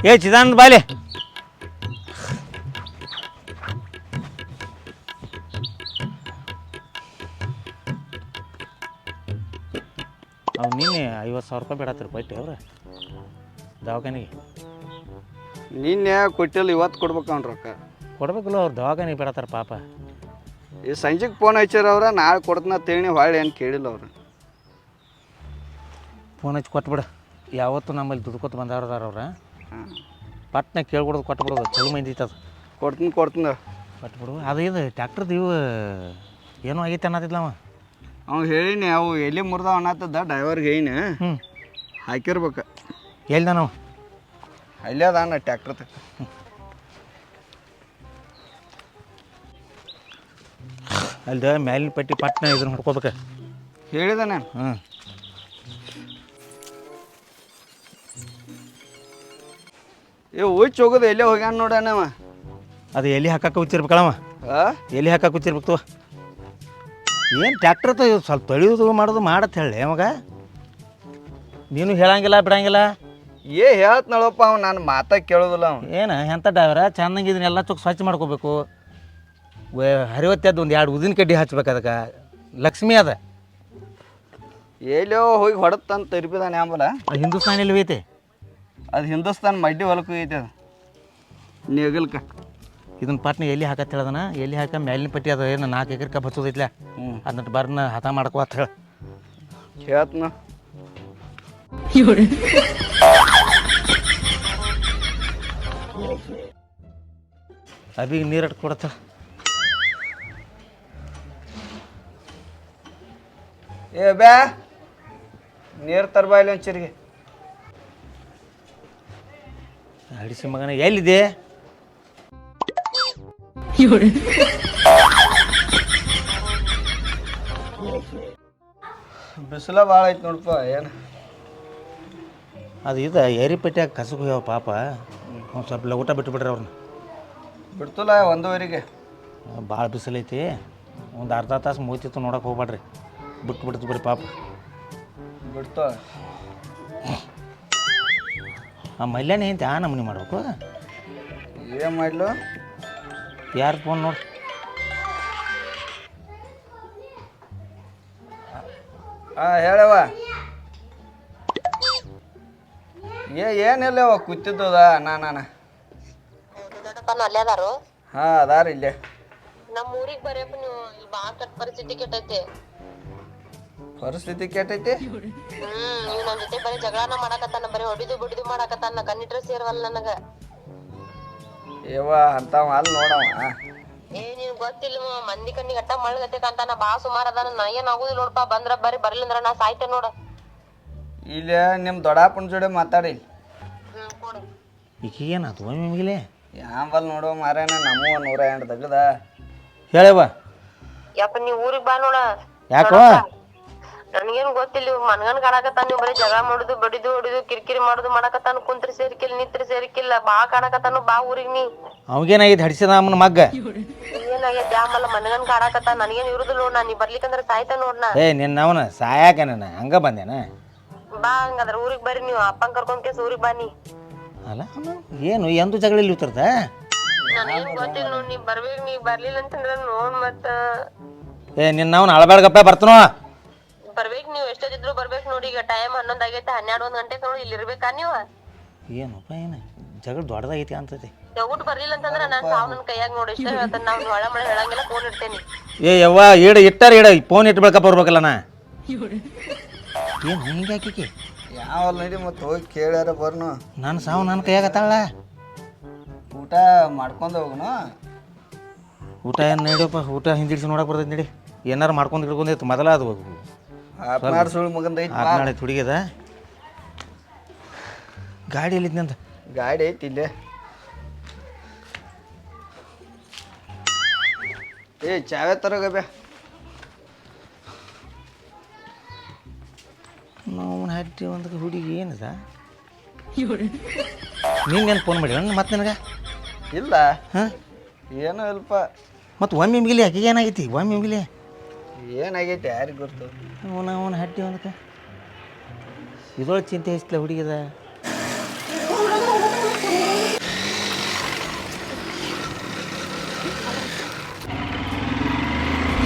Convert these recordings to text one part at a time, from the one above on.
ಏ ಚಿದಾನಂದ ಬಾಲೆ ಅವ್ನು ನಿನ್ನೆ 50,000 ರೂಪಾಯಿ ಬೇಡತ್ತಾರೆ ಕೊಟ್ಟೆ ಅವ್ರ ದವಾಖಾನಿಗೆ. ನಿನ್ನೆ ಕೊಟ್ಟಿಲ್ಲ, ಇವತ್ತು ಕೊಡ್ಬೇಕು ಅವ್ನು ರೊಕ್ಕ. ಕೊಡ್ಬೇಕಲ್ಲ ಅವ್ರು ದವಾಖಾನಿಗೆ ಬೇಡತ್ತಾರೆ ಪಾಪ. ಈ ಸಂಜೆಗೆ ಫೋನ್ ಹಚ್ಚಾರ ಅವ್ರ, ನಾಳೆ ಕೊಡ್ತಾನ ತೇಣಿ ಹೊಳ್ಳಿ ಏನು ಕೇಳಿಲ್ಲ ಅವ್ರು. ಫೋನ್ ಹಚ್ಚಿ ಕೊಟ್ಬಿಡು. ಯಾವತ್ತು ನಮ್ಮಲ್ಲಿ ದುಡ್ಕೊತ ಬಂದವ್ರದಾರ ಅವ್ರ ಪಟ್ನ ಕೇಳ್ಕೊಡೋದು ಕೊಟ್ಬಿಡೋದು. ಚಲೋ ಮಂದಿ ಅದು. ಕೊಡ್ತೀನಿ ಕೊಟ್ಬಿಡು. ಅದು ಇದು ಟ್ಯಾಕ್ಟ್ರದ್ದು ಇವು ಏನೋ ಆಗೈತೆ ಅನ್ನತ್ತಿದ್ಲವ. ಅವ್ನು ಹೇಳಿನಿ, ಅವು ಎಲ್ಲಿ ಮುರಿದವ ಅನ್ನತ್ತದ ಡ್ರೈವರ್ಗೆ ಹೇಳಿನಿ. ಹಾಕಿರ್ಬೇಕು. ಹೇಳ್ದ ನಾವು ಅಲ್ಲೇ ಅದಾನ ಟ್ಯಾಕ್ಟ್ರ್ ತಕ್ಕ. ಅಲ್ದ ಮ್ಯಾಲಿನ ಪಟ್ಟಿ ಪಟ್ನ ಇದನ್ನ ಹೊಡ್ಕೋಬೇಕು ಹೇಳಿದ ನಾನು. ಹುಚ್ಚ ಹೋಗೋದು ಎಲ್ಲೇ ಹೋಗ್ಯಾನ ನೋಡಣವ. ಅದು ಎಲ್ಲಿ ಹಾಕಕ್ಕೆ ಹುಚ್ಚಿರ್ಬೇಕಳವ. ಎಲ್ಲಿ ಹಾಕಕ್ಕೆ ಹುಚ್ಚಿರ್ಬೇಕು. ಏನು ಟ್ಯಾಕ್ಟ್ರ್ ಸ್ವಲ್ಪ ತೊಳೆಯೋದು ಮಾಡೋದು ಮಾಡತ್ತೆ ಹೇಳಿ ಅವಾಗ. ನೀನು ಹೇಳಂಗಿಲ್ಲ ಬಿಡಂಗಿಲ್ಲ. ಹೇಳ್ತ ನೋಡಪ್ಪ ಅವ್, ನಾನು ಮಾತಾ ಕೇಳೋದಿಲ್ಲ ಅವ್. ಏನು ಎಂಥ ಡ್ರೈವರ ಚಂದಂಗೆ ಇದನ್ನೆಲ್ಲ ಚೊಕ್ ಸ್ವಚ್ಛ ಮಾಡ್ಕೋಬೇಕು. ಹರಿವತ್ತದ್ದು ಒಂದು 2 ಉದಿನ ಕಡ್ಡಿ ಹಚ್ಬೇಕು. ಅದಕ್ಕೆ ಲಕ್ಷ್ಮಿ ಅದ ಎಲ್ಲೋ ಹೋಗಿ ಹೊಡತ್ತಂತ ತಿರುಪಿದಾನೆ ಆಂಬಲ. ಹಿಂದೂಸ್ತಾನಲ್ಲಿ ಐತೆ ಅದು. ಹಿಂದೂಸ್ತಾನ್ ಮಡ್ಡಿ ಹೊಲಕ್ಕೂ ಐತೆ ಅದು ನೇಗಲ್ಕ. ಇದನ್ನ ಪಾಟ್ನ ಎಲ್ಲಿ ಹಾಕತ್ತೆ ಹೇಳದನ. ಎಲ್ಲಿ ಹಾಕ ಮ್ಯಾಲಿನ ಪಟ್ಟಿ ಅದು ಏನು 4 ಎಕರೆ ಕಬ್ಬು ಹಚ್ಚೋದೈತ್ಲ. ಅದನ್ನ ಬರ್ನ ಹತ ಮಾಡ್ಕೋ ಅಂತ ಹೇಳಿ ಹೇಳ್ತನ. ಅಬಿಗೆ ನೀರು ಅಟ್ ಕೊಡತ್ತ. ಬ್ಯಾ ನೀರು ತರ್ಬಾ ಇಲ್ಲಿ ಒಂಚೂರಿಗೆ. ಅಡಿಸಿ ಮಗನ ಎಲ್ಲಿದೆ? ಬಿಸಿಲ ಭಾಳ ಐತೆ ನೋಡಪ್ಪ. ಏನು ಅದು ಇದು ಏರಿಪೇಟೆಯಾಗ ಕಸಕ್ಕೆ ಹೋಗ್ಯಾವ ಪಾಪ. ಒಂದು ಸ್ವಲ್ಪ ಲಗೂಟ ಬಿಟ್ಟುಬಿಡ್ರಿ ಅವ್ರನ್ನ. ಬಿಡ್ತಲ್ಲ 1:15ಗೆ. ಭಾಳ ಬಿಸಿಲೈತಿ. ಒಂದು ಅರ್ಧ ತಾಸು ಮುಗಿತಿತ್ತು ನೋಡಕ್ಕೆ ಹೋಗ್ಬೇಡ್ರಿ. ಬಿಟ್ಟು ಬರ್ರಿ ಪಾಪ. ಬಿಡ್ತು. ಆ ಮಲ್ಯಾನ ಏಂತ ನಮೂನಿ ಮಾಡ್ಬೇಕು. ಏನು ಮಾಡ್ಲು? ಯಾರು ಫೋನ್ ನೋಡಿ. ಹೇಳವ. ಏನಿಲ್ಲವ ಕೂತಿದ್ದದ ನಾನು. ಹಾಂ ಅದಾರ ಇಲ್ಲೇ. ನಮ್ಮ ಊರಿಗೆ ಬರಪ್ಪ ನೀವು. ಇಲ್ಲಿ ಬಾ ಕೆಟ್ಟ ಪರಿಸ್ಥಿತಿ ಕೆಟ್ಟೈತಿ. ಪರಿಸ್ಥಿತಿ ಕೆಟ್ಟೈತಿ? ನೀವು ನನ್ನ ಜೊತೆ ಬರೀ ಜಗಳನ ಮಾಡಕತ್ತಾನ, ಬರೀ ಹೊಡಿದು ಬಿಡಿದು ಮಾಡಕತ್ತಾನ. ಕಣ್ಣಿಟ್ರೆ ಸೇರ್ವಲ್ಲ ನನಗ. ಅಂತಾವ ಅಲ್ಲಿ ನೋಡವ. ನಿನ್ ಗೊತ್ತಿಲ್ಲ, ಮಂದಿ ಕಣ್ಣಿಗೆ ಅಟ್ಟ ಮಳ್ಗತ್ತೆ ಕಂತಾನ. ಬಾ ಸುಮಾರು ಅದಾನ. ನನಗೇನ್ ಆಗುದಿಲ್ಲ ನೋಡಪ್ಪ. ಬಂದ್ರ ಬರ್ರಿ, ಬರ್ಲಿಲ್ಲ ಅಂದ್ರ ನಾ ಸಾಯ್ತೆ ನೋಡ. ಇಲ್ಲಿ ನಿಮ್ಮ ದೊಡ್ಡಪ್ಪನ ಜೋಡಿ ಮಾತಾಡಿ. ಕೊಡು. ಈಗೇನಾಯ್ತು ನಿಮಗಿಲೆ? ಯಾಂಬಲ್ ನೋಡುವ ಮಾರೇನ. ನಮ್ಮವ 108 ತೆಗದ. ಹೇಳವ. ಯಪ್ಪ ನೀವ್ ಊರಿಗೆ ಬಾ ನೋಡ. ಯಾಕೋ? ನನಗೇನು ಗೊತ್ತಿಲ್ಲ. ಇವ್ ಮನ್ಗನ್ ಕಾಣಕತ್ತಾನ. ನೀವು ಬರೀ ಜಗಳ ಮಾಡುದು ಬಡಿದು ಹೊಡಿದು ಕಿರಿಕಿರಿ ಮಾಡುದು ಮಾಡಕತ್ತಾನ. ಕುಂತ್ರಿ ಸೇರಿಕಿಲ್ಲ, ನಿಂತ್ರಿ ಸೇರಿಕಿಲ್ಲ. ಬಾ ಕಾಣಕತ್ತಾನು. ಬಾ ಊರಿಗೆ ನೀ. ಅವಾಗೇನಾಗೈತಿ ಹಡಿಸಿದ ಅಮ್ಮನ ಮಗ್ಗ? ಏನಾಗೈತಿ ಆಮಲ್ಲ ಮನ್ಗನ್ ಕಾಣಕತ್ತಾನ. ನನಗೇನು ಇರುದಿಲ್ಲ ನೋಡ. ನೀ ಬರ್ಲಿಕ್ಕಂದ್ರ ಸಾಯ್ತ ನೋಡ್ನ. ನಿನ್ನವನ ಸಾಯಾಕ ನನ್ನ ಹಂಗ ಬಂದೇನ? ಬಾ ಹಂಗಂದ್ರ ಊರಿಗೆ ಬರ್ರಿ ನೀವು. ಅಪ್ಪನ್ ಕರ್ಕೊಂಡ್ ಕೇಸ್ ಊರಿಗೆ ಬಾ ನೀ. ಅಲ್ಲ ಏನು ಎಂದು ಜಗಳ ಇಲ್ಲಿ ಉತ್ತರ್ದ? ನನಗೇನು ಗೊತ್ತಿಲ್ಲ ನೋಡ್. ನೀ ಬರ್ಬೇಕು. ನೀ ಬರ್ಲಿಲ್ಲ ಅಂತಂದ್ರ ನೋಡ್ ಮತ್ತ. ನಿನ್ನವನ ಅಳಬೇಡ್ಗಪ್ಪ ಬರ್ತನೋ. ಬರ್ಬೇಕು ನೀವು. ಎಷ್ಟೊತ್ತಿದ್ರು ಬರ್ಬೇಕು ನೋಡಿ. ಈಗ ಟೈಮ್ 11 ಆಗೈತೆ. 12-1 ಗಂಟೆಗೆ ನೋಡಿ ಇಲ್ಲಿ ಇರ್ಬೇಕಾ ನೀವು? ಏನಪ್ಪ ಏನು ಜಗಳ ದೊಡ್ಡದಾಗೈತಿ ಅಂತೈತಿ. ಊಟ ಬರ್ಲಿಲ್ಲ ಅಂತಂದ್ರ ನಾನು ಸಾವು ನನ್ನ ಕೈಯಾಗ ನೋಡಿ. ಇಷ್ಟ ಹೇಳ್ತಾನೆ. ನಾವು ಹೊಳ ಮಳೆ ಹೇಳಂಗಿಲ್ಲ. ಫೋನ್ ಇಡ್ತೇನೆ. ಯವ್ವ ಇಟ್ಟಾರ ಫೋನ್ ಇಟ್ಬೇಕಪ್ಪ ಬರ್ಬೇಕಲ್ಲ ನಾ. ಏನು ಹಿಂಗೆ ಹಾಕಿ ಯಾವಲ್ಲ ನಡಿ ಮತ್ತೆ ಹೋಗಿ ಕೇಳ್ಯಾರ ಬರ್ನು. ನಾನು ಸಾವು ನನ್ನ ಕೈಯಾಗತ್ತಾಳ. ಊಟ ಮಾಡ್ಕೊಂಡು ಹೋಗುನು. ಊಟ ಏನು ನಡಿಯಪ್ಪ. ಊಟ ಹಿಂದಿಡ್ಸಿ ನೋಡಕ್ಕೆ ಬರ್ತೈತಿ ನಡಿ. ಏನಾರು ಮಾಡ್ಕೊಂಡು ಹಿಡ್ಕೊಂಡೈತಿ ಮೊದಲ. ಅದು ಸುಳ್ಳು ಮಗಂದೈತಿ. ನಾಳೆ ಹುಡುಗಿದ ಗಾಡಿ ಎಲ್ಲಿದ್ನಿ ಅಂತ. ಗಾಡಿ ಐತಿ ಇಲ್ಲೇ. ಚಾವೆ ತರೋಗ ನಾವು ಹಟ್ಟಿ ಒಂದು ಹುಡುಗಿ ಏನಿದ. ನೀನೇನು ಫೋನ್ ಮಾಡಿ ಮತ್ತೆ ನನಗೆ? ಇಲ್ಲ. ಹಾಂ ಏನೂ ಇಲ್ಪ. ಮತ್ತು ಒಮ್ಮೆ ಮಿಗಿಲಿ ಆಕೆ ಏನಾಗೈತಿ? ಒಮ್ಮೆ ಮಿಗಿಲಿ ಏನಾಗೈತಿ ಯಾರಿಗೆ ಗೊತ್ತು. ಅವನ ಹಟ್ಟಿ ಒಂದಕ್ಕೆ ಇದೊಳಗೆ ಚಿಂತೆ ಹೆಚ್ಚಿಲ್ಲ ಹುಡುಗಿದ.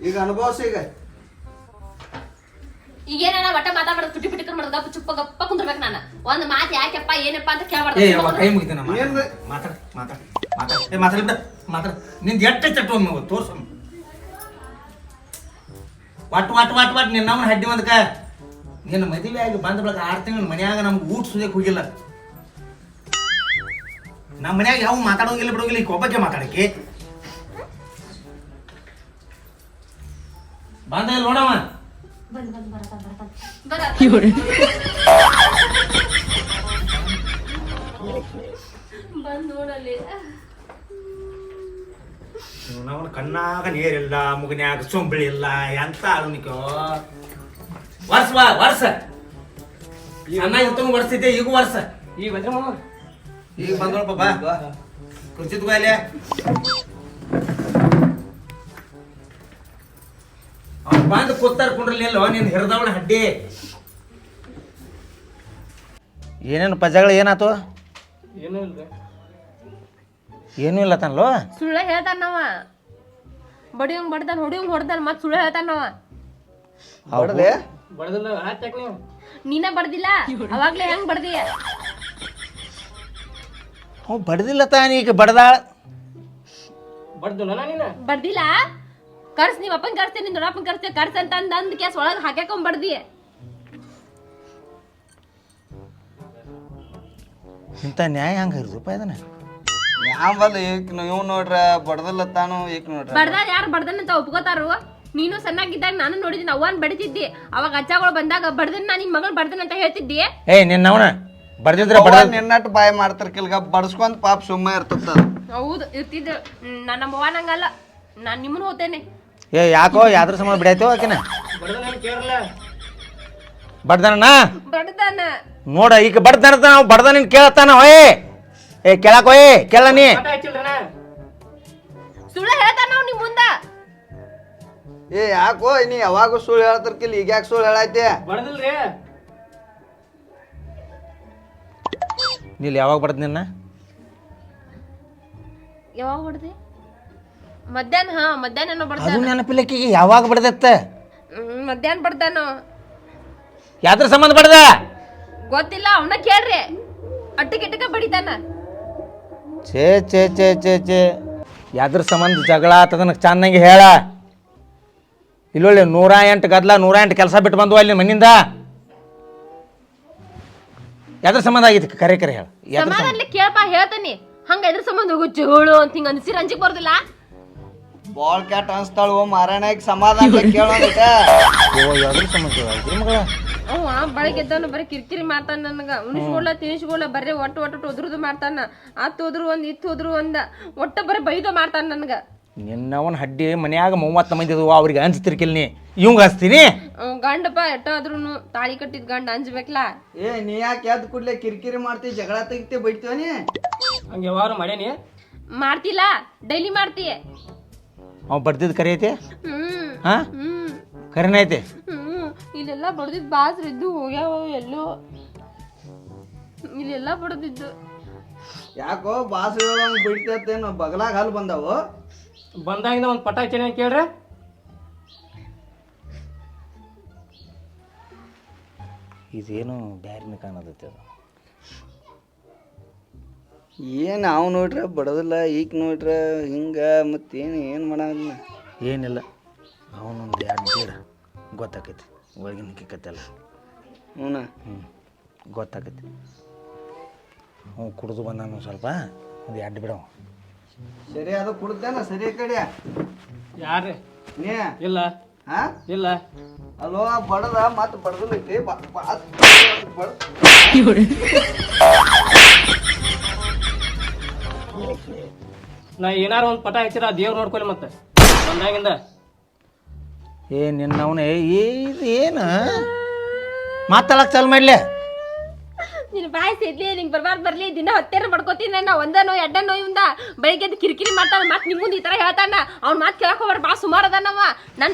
ಈಗ ಅನುಭವಿಸಿ ಈಗ ಈಗೇನ ಒಟ್ಟ ಮಾತಾಡ್ಬಾರ್ದು ಪುಟಿ ಪುಟಿ ಮಾಡ್ದ ಗಪ್ಪ ಚುಪ್ಪ ಗಪ್ಪ ಕುಂದ್ರಬೇಕು ನಾನು ಒಂದ್ ಮಾತು ಯಾಕೆಪ್ಪ ಏನಪ್ಪ ಅಂತ ಏ ಯವ್ವ, ಕೇಳ್ಬಾರ್ದು ಕೈ ಮುಗಿತೇನೆ ಮಾತಾಡಿ ಬಿಡ ಮಾತಾಡ ನಿಂದು ಎಟ್ಟೆ ಚಟ್ಟು ಒಮ್ಮೆ ತೋರ್ಸು ಒಟ್ಟು ನಿನ್ನ ಅವನ ಹಡ್ಡಿ ಒಂದಕ್ಕ ನಿನ್ನ ಮದುವೆ ಆಗಿ ಬಂದ ಬಳಕ 6 ತಿಂಗಳು ಮನ್ಯಾಗ ನಮ್ಗೆ ಊಟ ಸುದಕ್ಕೆ ಹೋಗಿಲ್ಲ. ನಮ್ಮ ಮನ್ಯಾಗ ಯಾವ ಮಾತಾಡೋಂಗಿಲ್ಲ ಬಿಡೋಂಗಿಲ್ಲ, ಈಗ ಒಬ್ಬಕ್ಕೆ ಮಾತಾಡಕ್ಕೆ ಬಂದ ಇಲ್ಲಿ ನೋಡವ. ಬಂದ್ ನೋಡಲ್ಲಿ ಅವನ ಕಣ್ಣಾಗ ನೀರಿಲ್ಲ, ಮುಗನ್ಯಾಗ ಸೊಂಬಿಳಿ ಇಲ್ಲ, ಎಂತ ಆಳುನಿಕೋ ವರ್ಷ ಚೆನ್ನಾಗಿತ್ತು ವರ್ಷಿದ್ದೆ ಈಗ ವರ್ಷ ಈಗ ಬಂದ್ರೆ ಮಾಮ ಈಗ ಬಂದೋಳ ಪಾಪ ಕುರ್ಚಿದ್ ಗೋಯಲೆ ಅವ್ನು ಬಂದು ಕೂತಾರ ಕುಂಡ್ರಲಿಲ್ಲ ನೀನು ಹಿರಿದವಳ ಹಡ್ಡಿ. ಏನೇನು ಪಜಗಳು ಏನಾತು? ಏನೂ ಇಲ್ರಿ. ಏನೂ ಇಲ್ಲ ತನ್ಲೋ. ಸುಳ್ಳ ಹೇಳ್ತಾನವ, ಬಡಿಯಂಗ್ ಬಡ್ದಾನ ಹೊಡಿಯಂಗ್ ಹೊಡ್ದಾನ ಮತ್ ಸುಳ್ಳ ಹೇಳ್ತಾನವ. ಬಡದೆ ಬಡದಿಲ್ಲ ಹಾಕ್ಯಾಕ ನೀವು ನೀನ ಬಡ್ದಿಲ್ಲ ಅವಾಗ್ಲೇ ಹೆಂಗ್ ಬಡ್ದಿಯ? ಅವ್ ಬಡ್ದಿಲ್ಲ ತಾನ ಈಗ ಬಡ್ದಾಳ. ಬಡ್ದಿಲ್ಲ ನೀನ ಬಡ್ದಿಲ್ಲ ಕರ್ಸ್ ನೀವ್ ಅಪ್ಪನ್ ಕರ್ಸ್ತೇನೆ ನಿನ್ ದೊಡ್ಡಪ್ಪನ್ ಕರ್ಸ್ತೇನೆ ಕರ್ಸ್ ಅಂತ ಅಂದ್ ಕೇಸ್ ಒಳಗ್ ಹಾಕ್ಯಾಕೊಂಡ್ ಬಡ್ದಿ. ಇಂಥ ನ್ಯಾಯ ಹಂಗ ಇರುದಪ್ಪ ಇದನ್ನ. ಯಾಂಬಲ್ ಈಗ ಇವ್ ನೋಡ್ರ ಬಡದಲ್ಲ ತಾನು ಈಗ ನೋಡ್ರ ಬಡ್ದಾರ ಯಾರು ಬಡ್ದನ್ ಅಂತ ಒಪ್ಕೋತಾರು. ನೀನು ಸಣ್ಣಾಗಿದ್ದಾಗ ನಾನು ನೋಡಿದ್ದೀನಿ ಅವ್ವನ್ ಬಡಿತಿದ್ದಿ. ಅವಾಗ ಅಜ್ಜಗಳು ಬಂದಾಗ ಬಡ್ದನ್ ನಿನ್ ಮಗಳು ಬಡ್ದನ್ ಅಂತ ಹೇಳ್ತಿದ್ದಿ. ಏಯ್ ನಿನ್ನವನ ಬಡ್ದಿದ್ರೆ ಬಡ ನಿನ್ನಟ್ಟು ಬಾಯಿ ಮಾಡ್ತಾರ ಕೆಲ್ಗ ಬಡ್ಸ್ಕೊಂಡ್ ಪಾಪ ಸುಮ್ಮ ಇರ್ತದ. ಹೌದು ಇರ್ತಿದ್ರು. ನಮ್ಮ ಅವ್ವ ನಂಗಲ್ಲ, ನಾನ್ ನಿಮ್ಮನ್ನು ಹೋಗ್ತೇನೆ. ಏ ಯಾಕೋ ಯಾವ್ದ್ರ ಸಂಬಂಧ ಬಿಡಾಯ್ತು ಆಕಿನ ಬಡದಲ್ಲ ಕೇಳಲ್ಲ ಬಡ್ದನ ಬಡ್ದಾನ ನೋಡ ಈಗ ಬಡ್ದನ ನಾವು ಬಡ್ದನ ಕೇಳತ್ತಾನ. ಹೋಯ್ ಏ ಕೇಳಕ್ ಹೋಯ್ ಕೇಳ ನೀ ಪಟ ಹಚ್ಚಿಲ್ರಣ ಸುಳ್ಳ ಹೇಳ್ತಾನ ನಾವ್ ನಿಮ್ ಮುಂದ. ಏ ಯಾಕೋ ನೀ ಯಾವಾಗ ಸುಳ್ಳು ಹೇಳ್ತಾರಕಿಲ್ಲ ಈಗ ಯಾಕೆ ಸುಳ್ಳು ಹೇಳಾಯ್ತಿ? ಬಡದಿಲ್ರಿ ನೀಲ್ ಯಾವಾಗ ಬಡ್ದ ನಿನ್ನ? ಯಾವಾಗ ಬಡ್ದಿ? ಮಧ್ಯಾಹ್ನ ಮಧ್ಯಾಹ್ನ ಅದು ಬಡ್ದಾನ. ನೆನಪಿಲ್ಲಕ್ಕಿಗೆ ಯಾವಾಗ ಬಡ್ದತ್ತ? ಮಧ್ಯಾಹ್ನ ಬಡ್ದಾನು. ಯಾವ್ದ್ರ ಸಂಬಂಧ ಬಡ್ದ? ಗೊತ್ತಿಲ್ಲ, ಅವನ ಕೇಳ್ರಿ. ಅಟ್ಟಕ್ಕೆ ಬಡಿತಾನ. ಛೇ ಛೇ ಛೇ ಛೇ ಛೇ ಯಾವ್ದ್ರ ಸಂಬಂಧ ಜಗಳ ಆತದನ ಚೆನ್ನಾಗಿ ಹೇಳ. ಇಲ್ಲೊಳ್ಳೆ 108 ಗದ್ಲ 108 ಕೆಲಸ ಬಿಟ್ಟು ಬಂದು ಅಲ್ಲಿ ಮನಿಂದ. ಯಾವ್ದ್ರ ಸಂಬಂಧ ಆಗಿತ್ತು ಕರೆ ಕರೆ ಹೇಳ. ಸಮಾಧಾನ ಕೇಳಪ್ಪ ಹೇಳ್ತಾನಿ. ಹಂಗ ಇದ್ರ ಸಂಬಂಧ ಹೋಗು ಚೋಳು ಅಂತ ಹಿಂಗ ಅನ್ಸಿರ ಅಂಜಿಕ್ ಬರ್ದಿಲ್ಲ. ಬಾಳ್ ಕ್ಯಾಟ್ ಅನ್ಸ್ತಾಳ ಓ ಮಾರಾಯಣ ಸಮಾಧಾನ ಕೇಳೋದಿಟ. ಯಾವ್ದ್ರ ಸಂಬಂಧ ಮಗಳ? ಅವ ಬೆಳಗ್ಗೆ ಎದ್ದವನು ಬರೀ ಕಿರಿಕಿರಿ ಮಾಡ್ತಾನ. ನನಗ ಉಣಿಸ್ಕೊಡ್ಲ ತಿನಿಸ್ಕೊಡ್ಲ ಬರೀ ಒಟ್ಟು ಒದ್ರದು ಮಾಡ್ತಾನ. ಅತ್ ಹೋದ್ರು ಒಂದ್ ಇತ್ ಹೋದ್ರು ಒಂದ ಒಟ್ಟ ಬರೀ ಬೈದು ಮಾಡ್ತಾನ ನನ್ಗ. ನಿನ್ನವನ್ ಹಡ್ಡಿ ಮನ್ಯಾಗ 30 ಮಂದಿ ಇದ್ವು ಅವ್ರಿಗೆ ಹಂಚ್ತಿರ್ಕಿಲ್ ನೀ ಇವಂಗ ಹಚ್ತೀನಿ. ಗಂಡಪ್ಪ ಎಟ್ಟಾದ್ರೂ ತಾಳಿ ಕಟ್ಟಿದ್ ಗಂಡ ಅಂಜಬೇಕಲ್ಲ. ಏ ನೀ ಯಾಕೆ ಎದ್ದು ಕೂಡ್ಲೆ ಕಿರಿಕಿರಿ ಮಾಡ್ತಿ ಜಗಳ ತೆಗಿತಿ ಬೈತೀವನಿ? ಹಂಗೆ ಯಾವಾರು ಮಾಡೇನಿ ಮಾಡ್ತಿಲ್ಲ, ಡೈಲಿ ಮಾಡ್ತೀಯ. ಅವ್ ಬಡ್ದಿದ್ ಕರೆ ಐತಿ? ಹ್ಮ್ ಹಾ ಹ್ಮ್ ಕರೆನ ಐತಿ? ಇಲ್ಲೆಲ್ಲ ಬಡ್ದಿದ್ ಬಾಸ್ರು ಇದ್ದು ಹೋಗ್ಯಾವ ಎಲ್ಲೋ. ಇಲ್ಲೆಲ್ಲ ಬಡ್ದಿದ್ದು ಯಾಕೋ ಬಾಸ್ ಹೇಳೋಂಗ್ ಬಿಡ್ತೇನು ಬಗಲಾಗ ಹಲ್ ಬಂದಾವು? ಬಂದಾಗಿಂದ ಒಂದು ಪಟ ಹಚ್ಚೇನಿ ಅಂತ ಕೇಳ್ರಿ. ಇದೇನು ಬ್ಯಾರಿನ ಕಾಣದೈತಿ ಅದು. ಏನ್ ಅವ್ ನೋಡ್ರ ಬಡದಿಲ್ಲ ಈಗ ನೋಡ್ರ ಹಿಂಗ ಮತ್ತೇನು ಏನು ಮಾಡೋದನ್ನ ಏನಿಲ್ಲ ಅವನೊಂದು 2 ಬೀಡ ಗೊತ್ತಾಕೈತಿ ಒಳಗಿನ ಕಿಕ್ಕತ್ತಲ್ಲ. ಹ್ಞೂ ಗೊತ್ತಾಕೈತಿ. ಹ್ಞೂ ಕುಡಿದು ಬಂದಾನು ಸ್ವಲ್ಪ ಒಂದು 2 ಬಿಡವ. ಸರಿ ಅದು ಕುಡ್ದೇನ ಸರಿ ಕಡೆ ಯಾರ್ರಿ ನೀ ಇಲ್ಲ ಹಾ ಇಲ್ಲ ಅಲ್ವ ಬಡದ ಮತ್ತೆ ಬಡದೈತಿ ನಾ ಏನಾರ ಒಂದು ಪಟ ಹಚ್ಚಿರ ದೇವ್ರು ನೋಡ್ಕೊಲಿ ಮತ್ತೆ ಬಂದಾಗಿಂದ. ಏ ನಿನ್ನವನೇ ಇದು ಏನು ಮಾತಾಡಕ್ ಚಾಲು ಮಾಡ್ಲೆ? ನೀನು ಬಾಯ್ ಸೇದ್ಲಿ ನಿಂಗೆ ಬರ್ಲಿ ದಿನ ಹೊತ್ತೇನ ಮಾಡ್ಕೋತೀನಿ. ನಾನು ಒಂದ ನೋವು 2 ನೋಯಿಂದ ಬೆಳಿಗ್ಗೆ ಎದ್ದು ಕಿರಿಕಿರಿ ಮಾಡ್ತಾನ. ಮತ್ತೆ ನಿಮ್ಮ ಮುಂದೆ ಈ ಥರ ಹೇಳ್ತಾನ. ಅವ್ನ ಮಾತು ಕೇಳಕ್ ಹೋಗ್ಬಾರ್ದು, ಭಾಳ ಸುಮಾರು ಅದಾನವ. ನನ್ನ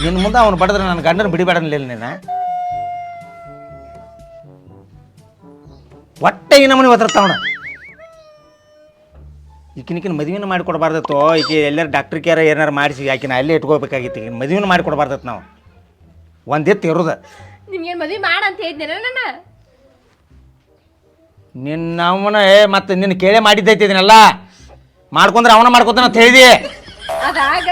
ನಿನ್ನ ಮುಂದೆ ಅವನು ಬಡದ್ರೆ ನನ್ನ ಗಂಡನ ಬಿಡಿಬೇಡಲಿಲ್ಲ ನೀನು. ಒಟ್ಟೆ ಈ ನಮ್ಮನೆ ಒದರ್ತಾವಣ. ಈಕಿನ ಮದುವೆನ ಮಾಡಿ ಕೊಡಬಾರ್ದತ್ತೋ. ಈಕೆ ಎಲ್ಲರೂ ಡಾಕ್ಟ್ರ್ ಕೇರ ಏನಾರು ಮಾಡಿಸಿ ಆಕಿನ ಅಲ್ಲೇ ಇಟ್ಕೋಬೇಕಾಗಿತ್ತು. ಈಗಿನ ಮದುವೆನ ಮಾಡಿ ಕೊಡಬಾರ್ದತ್ತು ನಾವು. ಒಂದೆತ್ತು ಇರೋದು ನಿಮ್ಗೇನು ಮದುವೆ ಮಾಡ ಅಂತ ಹೇಳಿದ್ನೇನ ನಾನು? ನಿನ್ನ ಅವನ ಮತ್ತೆ ನಿನ್ನ ಕೇಳೇ ಮಾಡಿದ್ದೈತಿ ಇದನ್ನೆಲ್ಲ ಮಾಡ್ಕೊಂಡ್ರೆ ಅವನ ಮಾಡ್ಕೊತಾನ ಅಂತ ಹೇಳಿದಿ. ಅದಾಗ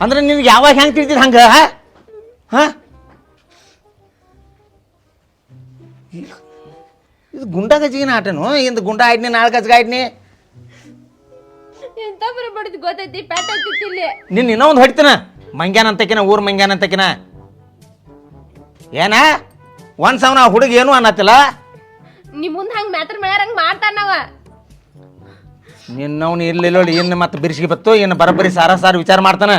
ಅಂದ್ರೆ ನಿನ್ಗೆ ಯಾವಾಗ ಹೆಂಗೆ ತಿಳಿದಿದ್ದು ಹಂಗೆ? ಹಾಂ ಇದು ಗುಂಡ ಗಜ್ಜಿಗಿನ ಆಟನು. ಇಂದು ಗುಂಡ ಆಡ್ನಿ, ನಾಳೆ ಗಜ್ಗ ಆಡ್ನಿ. ಎಂತ ಬರೋಬಡಿದ್ ಗೊತ್ತೈತಿ, ಪ್ಯಾಟ್ ಆಗ್ತಿತ್ತು ಇಲ್ಲಿ. ನಿನ್ನ ಇನ್ನೂ ಒಂದು ಹೊಡಿತಾನ ಮಂಗ್ಯಾನ ಅಂತಕಿನ, ಊರು ಮಂಗ್ಯಾನ ಅಂತಕಿನ. ಏನ ಒಂದು ಸಾವಿರ ಹುಡುಗ ಏನು ಅನ್ನತ್ತಿಲ್ಲ. ನಿಮ್ಮ ಮುಂದೆ ಹಂಗೆ ಮ್ಯಾತ್ರ ಮಾಡ್ಯಾರಂಗೆ ಮಾಡ್ತಾನವ. ನಿನ್ನವನು ಇರ್ಲಿಲ್ಲ ಇನ್ನು ಮತ್ತೆ ಬಿರ್ಸಿಗೆ ಬತ್ತು. ಇನ್ನು ಬರೋಬ್ಬರಿ ಸಾರ ವಿಚಾರ ಮಾಡ್ತಾನ.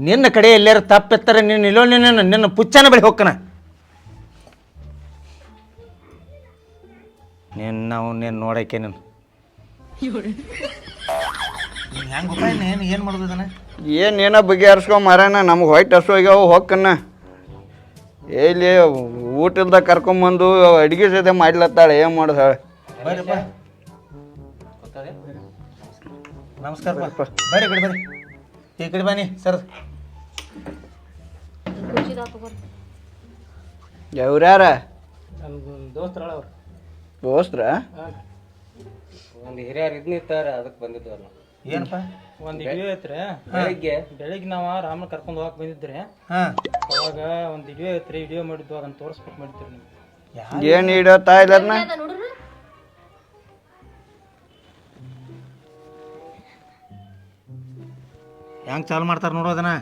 ನಿನ್ನ ಕಡೆ ಎಲ್ಲಾರು ತಪ್ಪೆತ್ತಾರೆ ನಿನ್ನ ಇಲ್ಲೋ ನಿನ್ನ ಪುಚ್ಚನ ಬಳಿ ಹೋಗ್ಕನ. ನಿನ್ನ ನೋಡಕ್ಕೆ ನೀನು ಹೆಂಗೆ ಏನು ಮಾಡೋದು ಇದನ್ನ? ಏನೇನೋ ಬಗೆಹರಿಸ್ಕೊ ಮಾರಾನ. ನಮ್ಗೆ ಹೊಯ್ಟ್ ಹಸು ಆಗ್ಯಾವ ಹೊಕ್ಕನ್ನ. ಎಲ್ಲಿ ಊಟಲ್ದಾಗ ಕರ್ಕೊಂಬಂದು ಅಡುಗೆ ಸತೆ ಮಾಡ್ಲತ್ತಾಳೆ. ಏನು ಮಾಡೋದು ಹೇಳಿ? ನಮಸ್ಕಾರ ಬರ್ರಿ ಕಡೆ ಬರ್ರಿ. ಈ ಕಡೆ ಬನ್ನಿ ಸರ್. ಯಾವ್ಯಾರ ನಮ್ಮ ದೋಸ್ತರಳ ಅವ್ರು ದೋಸ್ತ್ರ? ಒಂದು ಹಿರಿಯರು ಇದ್ನಿತ್ತಾರ, ಅದಕ್ಕೆ ಬಂದಿದ್ವಿ ನಾವು. ಏನಪ್ಪ? ಒಂದು ಇಡಿಯೋ ಐತ್ರಿ. ಬೆಳಿಗ್ಗೆ ನಾವು ರಾಮನ ಕರ್ಕೊಂಡು ಹೋಗಕ್ಕೆ ಬಂದಿದ್ರಿ. ಹಾಂ ಅವಾಗ ಒಂದು ಇಡಿಯೋ ಐತ್ರಿ. ಇಡಿಯೋ ಮಾಡಿದ್ದು ಅದನ್ನ ತೋರಿಸ್ಬೇಕು ಮಾಡಿದ್ರಿ ನಿಮ್ಗೆ. ಏನು ಇಡೋತಾ ಇಲ್ಲದನ್ನ? ನೋಡ್ರಿ ಹೆಂಗೆ ಚಾಲು ಮಾಡ್ತಾರೆ ನೋಡು ಅದನ್ನ.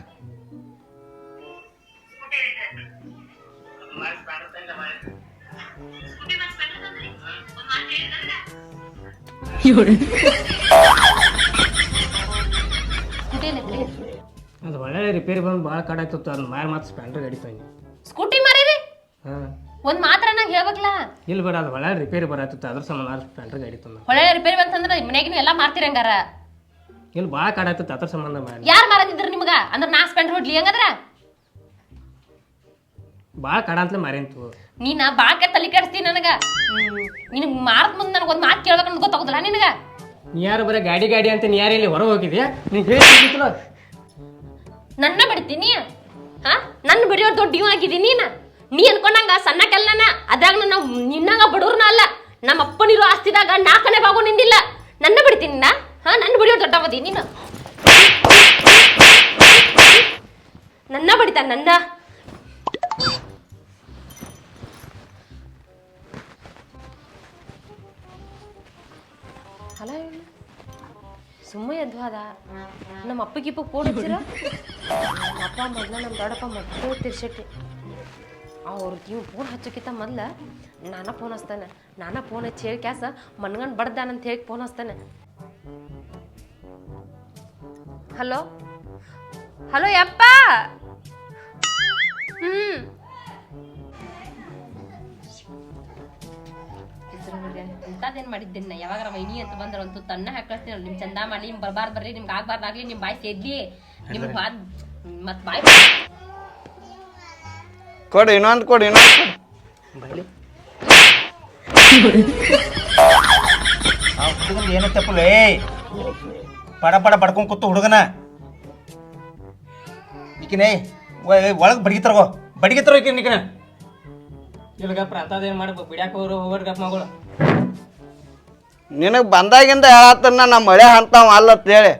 ಅದು ಒಳ್ಳೆ ರಿಪೇರಿ ಬಂದು ಭಾಳ ಕಾಡಾಗ್ತಿತ್ತು. ಅದನ್ನ ಮಾರಿ ಮತ್ತೆ ಸ್ಪ್ಲೆಂಡರ್ ಗಾಡಿ ತಂಗಿ. ಸ್ಕೂಟಿ ಮಾರೀರಿ? ಹಾಂ ಒಂದ್ ಮಾತ್ರ ನಂಗೆ ಹೇಳ್ಬೇಕಲ್ಲ. ಇಲ್ಲಿ ಬೇಡ, ಅದು ಒಳ್ಳೆ ರಿಪೇರಿ ಬರತ್ತಿತ್ತು. ಅದ್ರ ಸಂಬಂಧ ಸ್ಪ್ಲೆಂಡರ್ ಗಾಡಿ ತಂದ. ಹೊಳೆ ರಿಪೇರಿ ಬಂತಂದ್ರೆ ಮನೆಗಿನ ಎಲ್ಲ ಮಾರ್ತಿರಂಗಾರ. ಇಲ್ಲಿ ಭಾಳ ಕಾಡಾಗ್ತಿತ್ತು, ಅದ್ರ ಸಂಬಂಧ ಮಾಡಿ. ಯಾರು ಮಾರದಿದ್ರು ನಿಮ್ಗ? ಅಂದ್ರೆ ನಾ ಸ್ಪೆಂಡ್ ಹೊಡ್ಲಿ ಹಂಗಂದ್ರ? ಭಾಳ ಕಾಡ ಅಂತಲೇ ಮಾರಿಂತು. ನೀನ ಬಾಳ ತಲೆ ಕೆಡಿಸ್ತೀನಿ ನನಗ. ನಿನಗ್ ಮಾರದ್ ಮುಂದೆ ನನಗೆ ಒಂದು ಮಾತು ಕೇಳ್ಬೇಕಂತ ಗೊತ್ತಾಗುದಿಲ್ಲ ನಿನಗ? ನೀ ಯಾರು ಬರೀ ಗಾಡಿ ಅಂತ ನೀ ಯಾರು ಇಲ್ಲಿ ಹೊರ ಹೋಗಿದ್ಯಾ? ನೀ ಹೇಳಿಲ್ಲ ನನ್ನ ಬಿಡ್ತೀನಿ. ಹಾ, ನನ್ನ ಬಿಡಿಯೋ ದೊಡ್ಡ ಇವ್ ಆಗಿದ್ದೀನಿ ನೀ ಅನ್ಕೊಂಡಂಗ ಸಣ್ಣ ಕೆಲ್ನ. ಅದ್ರಾಗ ನಾವು ನಿನ್ನಂಗ ಬಡವ್ರನ್ನ ಅಲ್ಲ. ನಮ್ಮ ಅಪ್ಪನಿರೋ ಆಸ್ತಿದಾಗ ನಾಲ್ಕನೇ ಭಾಗ ನಿಂದಿಲ್ಲ. ನನ್ನ ಬಿಡ್ತೀನಿ ನಾ? ಹಾ, ನನ್ನ ಬಿಡಿಯೋ ದೊಡ್ಡವದಿ ನೀನು. ನನ್ನ ಬಡಿತ ನನ್ನ. ಅಲ್ಲ ಸುಮ್ಮ ಎದ್ದು ಅದ. ನಮ್ಮ ಅಪ್ಪಗಿಪ್ಪ ಫೋನ್ ಹಚ್ಚಿರ. ಅಪ್ಪ ಮೊದ್ಲ ನಮ್ಮ ದೊಡ್ಡಪ್ಪ ಮೊದಲು ತಿರ್ಸಟ್ಟಿ. ಅವ್ರು ನೀವು ಫೋನ್ ಹಚ್ಚೋಕ್ಕಿಂತ ಮೊದ್ಲ ನಾನ ಫೋನ್ ಹಚ್ತಾನೆ. ನಾನ ಫೋನ್ ಹಚ್ಚಿ ಹೇಳಿ ಕ್ಯಾಸ ಮನ್ಗಂಡು ಬಡ್ದಾನಂತ ಹೇಳಿ ಫೋನ್ ಹಚ್ತಾನೆ. ಹಲೋ ಹಲೋ ಯಪ್ಪ. ಇಂಥದ್ದೇನು ಮಾಡಿದ್ದೇನೆ ನಾ? ಯಾವಾಗ ವೈನಿ ಅಂತ ಬಂದ್ರೆ ಒಂದು ತನ್ನ ಹಾಕ್ತೀನಿ. ನಿಮ್ ಚಂದ ಮಾಡಿ ನಿಮ್ ಬರ್ಬಾರ್ದು ಬರ್ರಿ, ನಿಮ್ಗೆ ಆಗ್ಬಾರ್ದಾಗ್ಲಿ, ನಿಮ್ ಬಾಯಿ ಸೇದ್ಲಿ, ನಿಮ್ಗೆ ಮತ್ ಬಾಯಿ ಕೊಡು, ಇನ್ನೊಂದು ಕೊಡು. ಹುಡುಗನ ಏನೋ ತಪ್ಪಲ್ಲ. ಪಡ ಬಡ್ಕೊಂಡ್ ಕೂತು ಹುಡುಗನ ಈಕಿನೇ ಒಳಗೆ ಬಡಿಗೆ ತರೋ ಈಕಿನ. ಇಲ್ಗಪ್ಪ ಅಂತದೇನು ಮಾಡಿ ಬಿಡ್ಯಾಕ ಹೋಗ್ರಪ್ಪ ಮಗಳು. ನಿನಗೆ ಬಂದಾಗಿಂದ ಹೇಳತ್ತನ್ನ ನಮ್ಮ ಮಳೆ ಅಂತಾವ ಅಲ್ಲತ್ತೇಳಿ.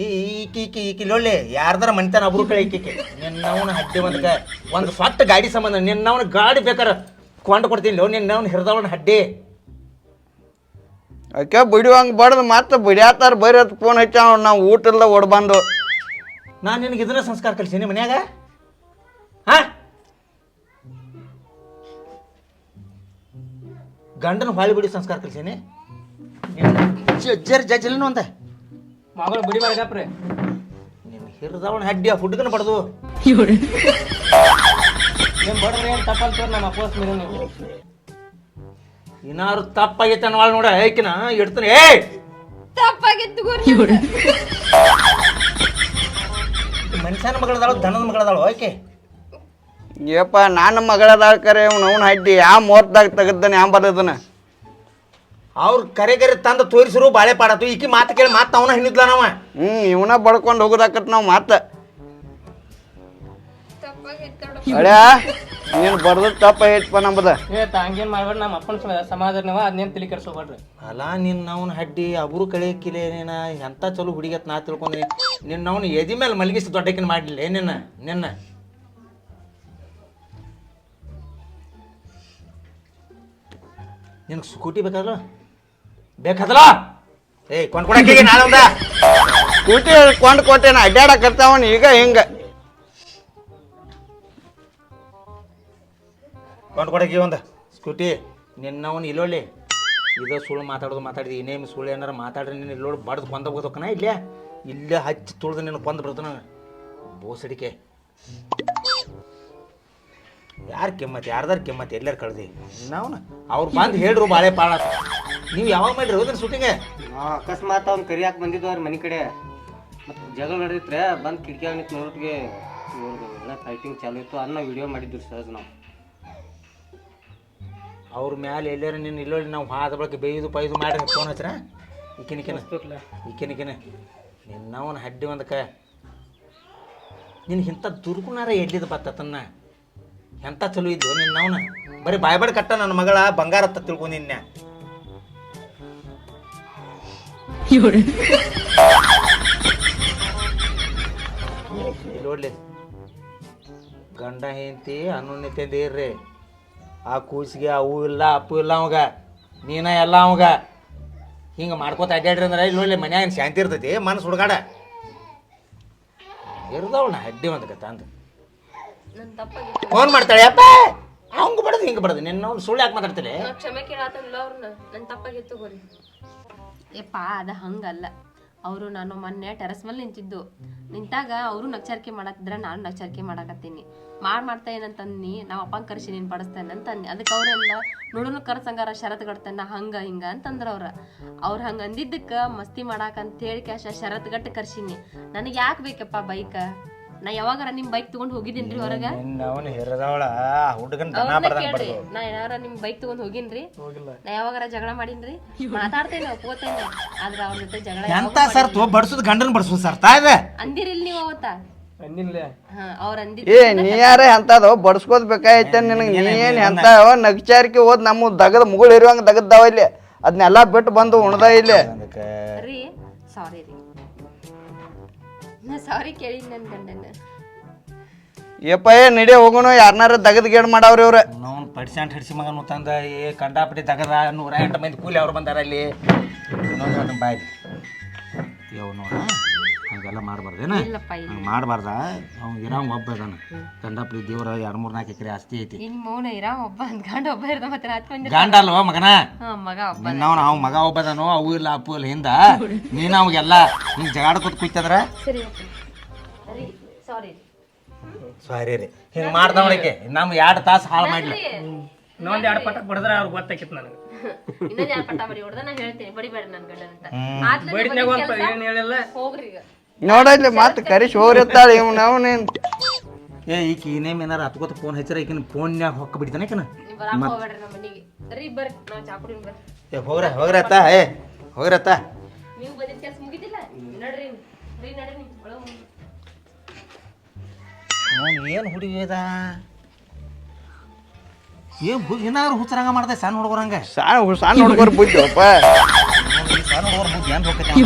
ಈಕಿ ಲೊಳ್ಳಿ ಯಾರ್ದಾರ ಮನಿತಾನ ಒಬ್ರು ಕಡೆ ಈಕಿಕೆ ನಿನ್ನವನ ಹಡ್ಡಿ ಒಂದು ಸ್ವಟ್ಟ ಗಾಡಿ ಸಂಬಂಧ. ನಿನ್ನವನ ಗಾಡಿ ಬೇಕಾರೆ ಕೊಂಡು ಕೊಡ್ತೀನಿ. ನಿನ್ನವನ ಹಿರಿದವನ ಹಡ್ಡಿ ಅಕ್ಕೆ ಬಿಡುವಂಗೆ ಬಡ್ದು ಮತ್ತೆ ಬಿಡ್ಯಾತಾರ ಬರೀ ಅದು ಫೋನ್ ಹಚ್ಚ. ನಾವು ಊಟ ಇಲ್ಲ ಓಡ್ಬಂದು. ನಾನು ನಿನಗೆ ಇದನ್ನ ಸಂಸ್ಕಾರ ಕಲಿಸೀನಿ ಮನ್ಯಾಗ? ಹಾ, ಗಂಡನ ಹೊಳಿ ಬಿಡಿ ಸಂಸ್ಕಾರ ಕಲಿಸೀನಿ. ಜಜ್ಜಲಿನೂ ಅಂತ ಮಗಳು ಬಿಡಿ ಬಾರಗಪ್ರಿ. ನಿನ್ನ ಹಿರಿದವನ ಹಡ್ಡಿ ಆ ಹುಡುಗನ ಬಡ್ದು ಏನು ಬಡ್ರಿ ಏನು ತಪ್ಪಲ್ತ ನಮ್ಮ ಅಪ್ಪೋಸ್ ಮೀರು ನೀವು. ಏನಾರು ತಪ್ಪಾಗೈತೆ ಅನ್ನೋಳು ನೋಡ ಏಕಿನ ಇಡ್ತಾನೆ. ತಪ್ಪಾಗಿತ್ತು ಮನುಷ್ಯನ ಮಗಳದಾಳು, ದನದ ಮಗಳದಾಳು ಆಕೆ. ಏಪ್ಪ ನನ್ನ ಮಗಳದಾಳ್ಕರೆ ಅವ್ನು ಹಡ್ಡಿ ಯಾವ ಮುಹೂರ್ತದಾಗ ತೆಗದ್ದಾನೆ ಯಾವ ಬರೋದನ. ಅವ್ರು ಕರೆ ತಂದು ತೋರಿಸಿರು ಬಾಳೆ ಪಾಡತ್ತು ಈಕಿ ಮಾತು ಕೇಳಿ ಮಾತು ಅವನ ಹಿಂದಿದ್ಲ ನಾವ ಇವನ ಬಡ್ಕೊಂಡು ಹೋಗೋದಾಕತ್ ನಾವು ಮಾತ ಅಳ್ಯಾ ನೀನು ಬರ್ದು ತಪ್ಪ ಐತಪ್ಪ ನಮ್ಮದ ಹಂಗೇನ್ ಮಾಡ್ಬೇಡ್ರಿ ನಮ್ಮ ಅಪ್ಪನ ಸಮಾಧಾನ ಅದನ್ನೇನ್ ತಲೆ ಕೆಡ್ಸೋಬೇಡ್ರಿ ಅಲ್ಲ ನಿನ್ನ ಅವ್ನ ಹಡ್ಡಿ ಅಬ್ರು ಕಳೆ ಕಿಲೆ ನೀನ ಎಂತ ಚಲೋ ಹುಡುಗತ್ ನಾ ತಿಳ್ಕೊಂಡಿ ನಿನ್ನ ಅವ್ನು ಎದಿ ಮೇಲೆ ಮಲಗಿಸಿ ದೊಡ್ಡಕಿನ ಮಾಡಲಿಲ್ಲ ನಿನ್ನ ನಿನಗೆ ಸ್ಕೂಟಿ ಬೇಕಾದಲ್ಲ ಏಯ್ ಕೊಂಡ್ಕೊಡಕ್ಕೆ ನಾನೊಂದ ಸ್ಕೂಟಿ ಕೊಂಡು ಕೊಟ್ಟೇನ ಅಡ್ಡಾಡಕರ್ತಾವನ್ ಈಗ ಹಿಂಗ ಕೊಂಡ್ಕೊಡಕ್ಕೆ ಒಂದು ಸ್ಕೂಟಿ ನಿನ್ನವನು ಇಲ್ಲೊಳ್ಳಿ ಇದು ಸುಳ್ಳು ಮಾತಾಡಿದಿ ಇನ್ನೇನು ಸುಳ್ಳು ಏನಾರ ಮಾತಾಡ್ರಿ ನೀನು ಇಲ್ಲೋಡು ಬಡ್ದು ಕೊಂದ ಹೋಗೋಕನ ಇಲ್ಲೇ ಹಚ್ಚಿ ತುಳಿದು ನೀನು ಕೊಂದು ಬರ್ತಾನ ಬೋಸಡಿಕೆ ಯಾರು ಕೆಮ್ಮತ್ತು ಯಾರ್ದಾರು ಕೆಮ್ಮತ್ತು ಎಲ್ಲಾರು ಕಳ್ದಿ ನಾವು ಅವ್ರು ಬಂದು ಹೇಳ್ರು ಬಾಳೆ ಪಾಳ ನೀವು ಯಾವಾಗ ಮಾಡ್ರಿ ಹೋದ್ರಿ ಶೂಟಿಂಗೆ ಅಕಸ್ಮಾತ್ ಅವ್ನು ಕರಿಯಾಕೆ ಬಂದಿದ್ದು ಅವ್ರ ಮನೆ ಕಡೆ ಮತ್ತು ಜಗಳ ನಡೆದಿತ್ರೆ ಬಂದು ಕಿಟಕಿಯಾಗ ನಿಂತು ನೋಡೋಟಿಗೆ ಎಲ್ಲ ಫೈಟಿಂಗ್ ಚಾಲು ಇತ್ತು ಅದನ್ನ ವಿಡಿಯೋ ಮಾಡಿದ್ರು ಸಹಜ ನಾವು ಅವ್ರ ಮ್ಯಾಲೆ ಎಲ್ಲಾರ ನೀನು ಇಲ್ಲೊಳ್ಳಿ ನಾವು ಹಾದ ಬಳಕೆ ಬೇಯ್ದು ಪೈದು ಮಾಡ್ರಿ ಫೋನ್ ಹಚ್ರ ಈಕಿನ ನಿನ್ನವನ ಹಡ್ಡಿ ಒಂದಕ್ಕೆ ನಿನ್ ಇಂಥ ದುರ್ಗುಣಾರ ಎಲ್ಲಿದ ಬತ್ತನ್ನ ಎಂಥ ಚಲೋ ಇದ್ದು ನಿನ್ನವನ ಬರೀ ಬಾಯ್ಬಾಡ್ ಕಟ್ಟ ನನ್ನ ಮಗಳ ಬಂಗಾರ ಅಂತ ತಿಳ್ಕೊಂಡಿನ್ಯ ನೋಡ್ಲಿ ಗಂಡ ಹೆಂಡತಿ ಅನ್ಯೋನ್ಯತೆಯಿಂದ ಇರ್ರಿ ಆ ಕೂಸಿಗೆ ಅವು ಇಲ್ಲ ಅಪ್ಪು ಇಲ್ಲ ಅವಾಗ ನೀನ ಎಲ್ಲ ಅವಾಗ ಹಿಂಗೆ ಮಾಡ್ಕೋತ ಅಡ್ಡಾಡ್ರಿ ಅಂದ್ರೆ ಇಲ್ಲಿ ನೋಡ್ಲಿ ಮನ್ಯಾಗ ಶಾಂತಿ ಇರ್ತೈತಿ ಮನಸ್ಸು ಹುಡುಗಾಡ ಇರ್ದವಣ್ಣ ಹಡ್ಡಿ ಒಂದು ಕತ್ತ ಅಂತ ಫೋನ್ ಮಾಡ್ತಾಳೆ ಅಪ್ಪ ಹಂಗೆ ಬಡದು ಹಿಂಗೆ ಬಡದು ನಿನ್ನ ಅವ್ನು ಸುಳ್ಳು ಯಾಕೆ ಮಾತಾಡ್ತಿಲ್ಲ ಕ್ಷಮೆ ಕೇಳತ್ತಲ್ಲ ಅವ್ರನ್ನ ನನ್ನ ತಪ್ಪಾಗಿತ್ತು ಗೋರಿ ಯಪ್ಪ ಅದ ಹಂಗಲ್ಲ ಅವರು ನಾನು ಮೊನ್ನೆ ಟೆರಸ್ ಮೇಲೆ ನಿಂತಾಗ ಅವರು ನಕ್ಷರಿಕೆ ಮಾಡತ್ತಿದ್ರ ನಾನು ನಕ್ಷರಿಕೆ ಮಾಡಕತ್ತೀನಿ ಮಾಡ್ತಾ ಏನಂತಂದು ನಾವು ಅಪ್ಪನ ಕರ್ಸಿ ನೀನು ಬಡಿಸ್ತೇನೆ ಅಂತಂದು ಅದಕ್ಕೆ ಅವರೆಲ್ಲ ನೋಡೋನು ಕರ್ಸಂಗಾರ ಷರತ್ತು ಗಡ್ತಾನ ಹಂಗ ಹಿಂಗ ಅಂತಂದ್ರ ಅವ್ರು ಹಂಗೆ ಅಂದಿದ್ದಕ್ಕೆ ಮಸ್ತಿ ಮಾಡಾಕಂತೇಳಿ ಷರತ್ತು ಗಟ್ಟು ಕರ್ಸಿನಿ ನನಗೆ ಯಾಕೆ ಬೇಕಪ್ಪ ಬೈಕ್ ನಾ ಯಾವಾಗಾರ ನಿಮ್ ಬೈಕ್ ತಗೊಂಡ್ ಹೋಗಿದ್ದೀನ್ರಿ ಹೊರಗ ನಾ ಏನಾರ ನಿಮ್ ಬೈಕ್ ತಗೊಂಡ್ ಹೋಗಿನ್ರಿ ನಾ ಯಾವಾಗಾರ ಜಗಳ ಮಾಡೀನ್ರಿ ಮಾತಾಡ್ತೇನೆ ಒಪ್ಕೋತೇನೆ ಆದ್ರ ಅವ್ರ ಜೊತೆ ಜಗಳ ಎಂತ ಸರ್ ಬಡ್ಸುದ್ ಗಂಡನ್ ಬಡ್ಸುದ್ ಸರ್ ತಾಯ್ದೆ ಅಂದಿರಿಲ್ ನೀವ್ ಅವತ್ತ ಅವ್ರ ಅಂದಿದ್ ನೀ ಯಾರ ಎಂತದವ ಬಡ್ಸ್ಕೋದ್ ಬೇಕಾಯ್ತ ನಿನಗೆ ನೀ ಏನ್ ಎಂತ ನಗಚಾರಿಕೆ ಹೋದ್ ನಮ್ಮ ದಗದ ಮುಗುಳು ಇರುವಂಗ ದಗದ್ದಾವ ಇಲ್ಲಿ ಅದನ್ನೆಲ್ಲಾ ಬಿಟ್ಟು ಬಂದು ಉಣ್ದ ಇಲ್ಲಿ ರೀ ಸಾರಿ ರೀ ಸಾರಿ ಕೇಳಿ ನನ್ ಗಂಡನ ಯಪ್ಪ ನಡಿ ಹೋಗೋಣ ಯಾರನಾರ ದಗದ್ ಗೇಡ್ ಮಾಡವ್ರಿ ಇವ್ರ ನಾವು ಪಡಿಸ್ಯಾಂಟ್ ಹಿಡ್ಸಿ ಮಗನು ತಂದ ಕಂಡಾಪಟ್ಟಿ ತಗದ 108 ಮಂದಿ ಕೂಲಿ ಅವ್ರು ಬಂದಾರ ಅಲ್ಲಿ ಬಾಯ್ ಯಾವ ನೋಡ ಹಂಗೆಲ್ಲ ಮಾಡಬಾರ್ದೇನ ಮಾಡಬಾರ್ದ ಅವ್ನು ಇರಾಮ ಒಬ್ಬ ಅದಾನ ಕಂಡಾಪಟ್ಟಿ ದೇವ್ರ 2-3-4 ಎಕರೆ ಆಸ್ತಿ ಐತಿ ಇನ್ ಮೌನ ಇರಾಮ ಒಬ್ಬ ಗಂಡ ಒಬ್ಬ ಇರ್ದ ಮತ್ತೆ ಹತ್ಕೊಂಡ್ ಗಂಡ ಅಲ್ವ ಮಗನ ಮಗ ಒಬ್ಬ ನಿನ್ನವನ ಅವ್ ಮಗ ಒಬ್ಬದಾನು ಅವು ಇಲ್ಲ ಅಪ್ಪು ಇಲ್ಲ ಹಿಂದ ನೀನು ಅವಾಗೆಲ್ಲ ಹಿಂಗೆ ಜಗಾಡ್ಕೊತ ಕೂತಂದ್ರ ಸರಿ ಸಾರಿ ಸಾರಿ ರೀ ಹಿಂಗೆ ಮಾಡ್ದವಳಿಗೆ ನಮ್ಮ 2 ತಾಸು ಹಾಳು ಮಾಡ್ಲಿ ಇನ್ನೊಂದು 2 ಪಟ ಬಡದ್ರ ಅವ್ರಿಗೆ ಗೊತ್ತಾಕಿತ್ತು ನನಗೆ ಇನ್ನೊಂದು 2 ಪಟ ಬಡಿ ಹೊಡೆದ ನಾ ಹೇಳ್ತೀನಿ ಬಡಿಬೇಡ ನನ್ನ ಗಂಡನ ಬಡಿದ್ನಾಗ ಏನು ಹೇಳಿಲ್ಲ ಹೋಗ್ರಿ ಈಗ ನೋಡಲ್ಲಿ ಮತ್ತೆ ಕರಿಸಿ ಹೋಗ್ರಿರ್ತಾಳೆ ಇವ್ನ ಅವನೇನ್ ಈಕಿ ಇನ್ನೇಮ್ ಏನಾರ ಹತ್ಕೋತ ಫೋನ್ ಹಚ್ಚಾರ ಈಕಿನ ಫೋನ್ಯಾಗ ಹೊಕ್ಕ ಬಿಡ್ತಾನೆ ಈಕಿನ ಬರಾಕ ಹೋಗ್ಬೇಡ್ರಿ ನಮ್ಮ ಮನೆಗೆ ರೀ ಬರ್ರಿ ನಾವು ಚಾ ಕುಡಿಯೋಣ ಬರ್ರಿ ಹೋಗ್ರತ್ತ ಹೋಗ್ರತ್ತ ನೀವು ಬಂದಿದ್ದ ಕೆಲಸ ಮುಗಿದಿಲ್ಲ ನಡ್ರಿ ನಡ್ರಿ ಏನು ಹುಡುಗಿ ಅದ ಏನಾದ್ರು ಹುಚ್ಚರಂಗ ಮಾಡ್ದೆ ಸಣ್ಣ ಹುಡುಗರಂಗ ಸಣ್ಣ ಹುಡುಗರು ಬುದ್ಧಿಯಪ್ಪ ಸಣ್ಣ ಹುಡುಗರ ಬುದ್ಧಿ ಏನು ಹೋಗ್ತೈತಿ